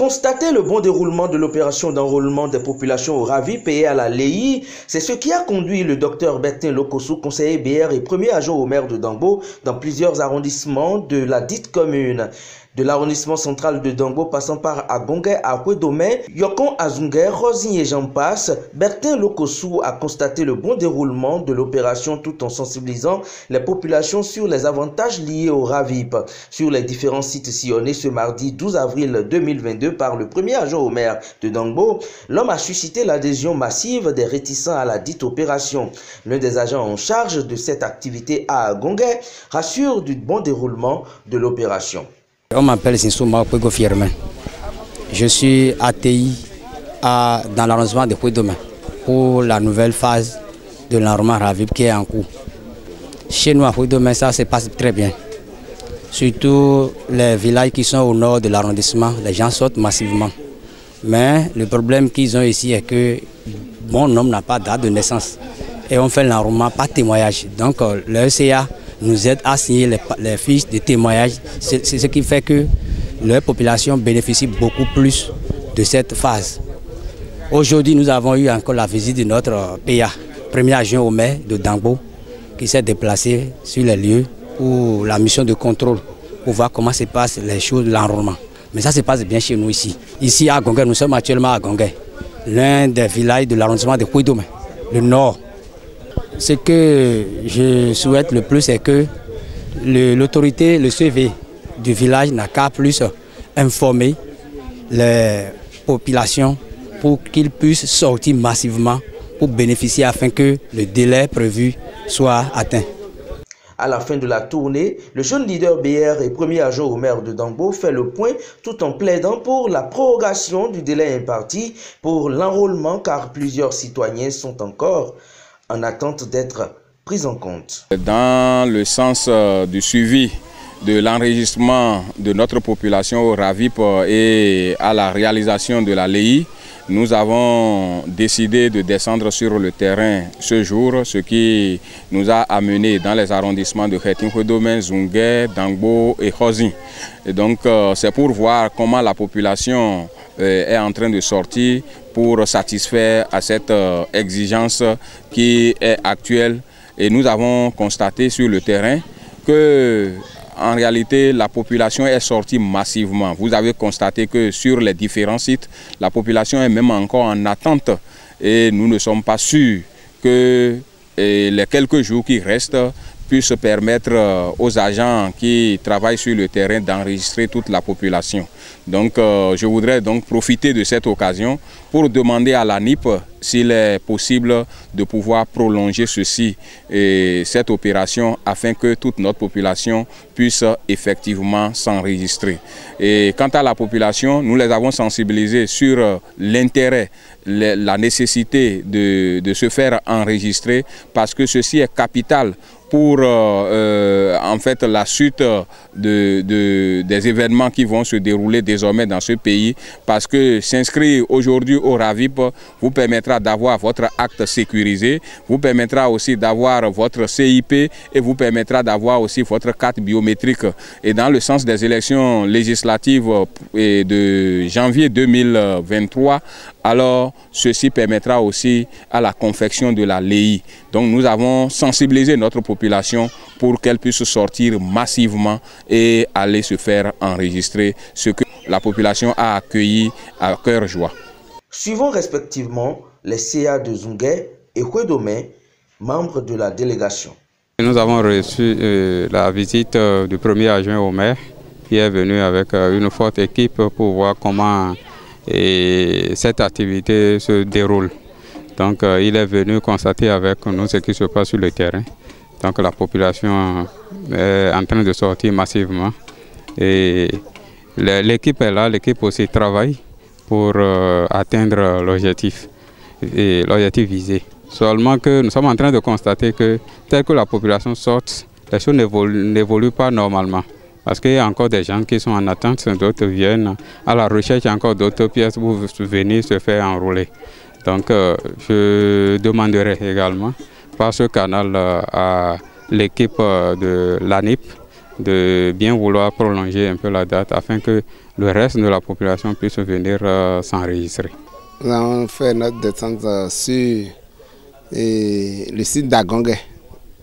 Constater le bon déroulement de l'opération d'enrôlement des populations au Ravi payées à la LEI, c'est ce qui a conduit le docteur Bertin Lokossou, conseiller BR et premier adjoint au maire de Dangbo, dans plusieurs arrondissements de la dite commune. De l'arrondissement central de Dangbo passant par Agongé à Kwedomé, Yokon Azungé, Rosin et j'en passe, Bertin Lokossou a constaté le bon déroulement de l'opération tout en sensibilisant les populations sur les avantages liés au RAVIP. Sur les différents sites sillonnés ce mardi 12 avril 2022 par le premier adjoint au maire de Dangbo, l'homme a suscité l'adhésion massive des réticents à la dite opération. L'un des agents en charge de cette activité à Agongé rassure du bon déroulement de l'opération. On m'appelle Sinsouma Pego Firmin. Je suis ATI dans l'arrondissement de Kwedomé pour la nouvelle phase de l'enrôlement RAVIP qui est en cours. Chez nous à Kwedomé, ça se passe très bien. Surtout les villages qui sont au nord de l'arrondissement, les gens sortent massivement. Mais le problème qu'ils ont ici est que mon nombre n'a pas de date de naissance. Et on fait l'enrôlement par témoignage. Donc le ECA nous aide à signer les fiches de témoignage. C'est ce qui fait que leur population bénéficie beaucoup plus de cette phase. Aujourd'hui, nous avons eu encore la visite de notre PA, premier adjoint au maire de Dangbo, qui s'est déplacé sur les lieux pour la mission de contrôle, pour voir comment se passent les choses de l'enrôlement. Mais ça se passe bien chez nous ici. Ici à Agongé, nous sommes actuellement à Agongé, l'un des villages de l'arrondissement de Kwedomé, le nord. Ce que je souhaite le plus, c'est que l'autorité, le CV du village n'a qu'à plus informer les populations pour qu'ils puissent sortir massivement pour bénéficier afin que le délai prévu soit atteint. À la fin de la tournée, le jeune leader BR et premier adjoint au maire de Dangbo fait le point tout en plaidant pour la prorogation du délai imparti pour l'enrôlement car plusieurs citoyens sont encore en attente d'être pris en compte. Dans le sens du suivi de l'enregistrement de notre population au RAVIP et à la réalisation de la LEI, nous avons décidé de descendre sur le terrain ce jour, ce qui nous a amené dans les arrondissements de Khetin Kwedomé, Zungué, Dangbo et Rosin. Et donc c'est pour voir comment la population est en train de sortir pour satisfaire à cette exigence qui est actuelle. Et nous avons constaté sur le terrain que en réalité, la population est sortie massivement. Vous avez constaté que sur les différents sites, la population est même encore en attente. Et nous ne sommes pas sûrs que les quelques jours qui restent puissent permettre aux agents qui travaillent sur le terrain d'enregistrer toute la population. Donc je voudrais donc profiter de cette occasion pour demander à la NIP s'il est possible de pouvoir prolonger ceci et cette opération afin que toute notre population puisse effectivement s'enregistrer. Et quant à la population, nous les avons sensibilisés sur l'intérêt, la nécessité de se faire enregistrer parce que ceci est capital pour en fait la suite des événements qui vont se dérouler désormais dans ce pays, parce que s'inscrire aujourd'hui au RAVIP vous permettra d'avoir votre acte sécurisé, vous permettra aussi d'avoir votre CIP et vous permettra d'avoir aussi votre carte biométrique. Et dans le sens des élections législatives de janvier 2023, alors ceci permettra aussi à la confection de la LEI. Donc nous avons sensibilisé notre population pour qu'elle puisse sortir massivement et aller se faire enregistrer, ce que la population a accueilli à cœur joie. Suivons respectivement les CA de Zungué et Kwedomé, membres de la délégation. Nous avons reçu la visite du premier adjoint au maire qui est venu avec une forte équipe pour voir comment cette activité se déroule. Donc il est venu constater avec nous ce qui se passe sur le terrain. Donc la population est en train de sortir massivement et l'équipe est là, l'équipe aussi travaille pour atteindre l'objectif visé. Seulement que nous sommes en train de constater que tel que la population sort, les choses n'évoluent pas normalement. Parce qu'il y a encore des gens qui sont en attente, d'autres viennent à la recherche encore d'autres pièces pour venir se faire enrôler. Donc je demanderai également par ce canal à l'équipe de l'ANIP de bien vouloir prolonger un peu la date afin que le reste de la population puisse venir s'enregistrer. Nous avons fait notre descente sur le site d'Agongue,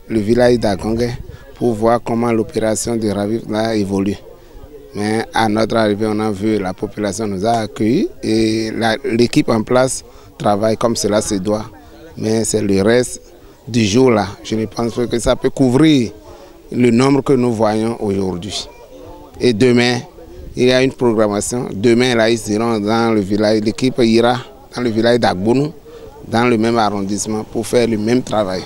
le village d'Agongue, pour voir comment l'opération de Ravip a évolué. Mais à notre arrivée, on a vu la population nous a accueillis et l'équipe en place travaille comme cela se doit. Mais c'est le reste du jour là. Je ne pense pas que ça peut couvrir le nombre que nous voyons aujourd'hui. Et demain, il y a une programmation. Demain, là, ils iront dans le village. L'équipe ira dans le village d'Agbounou, dans le même arrondissement, pour faire le même travail.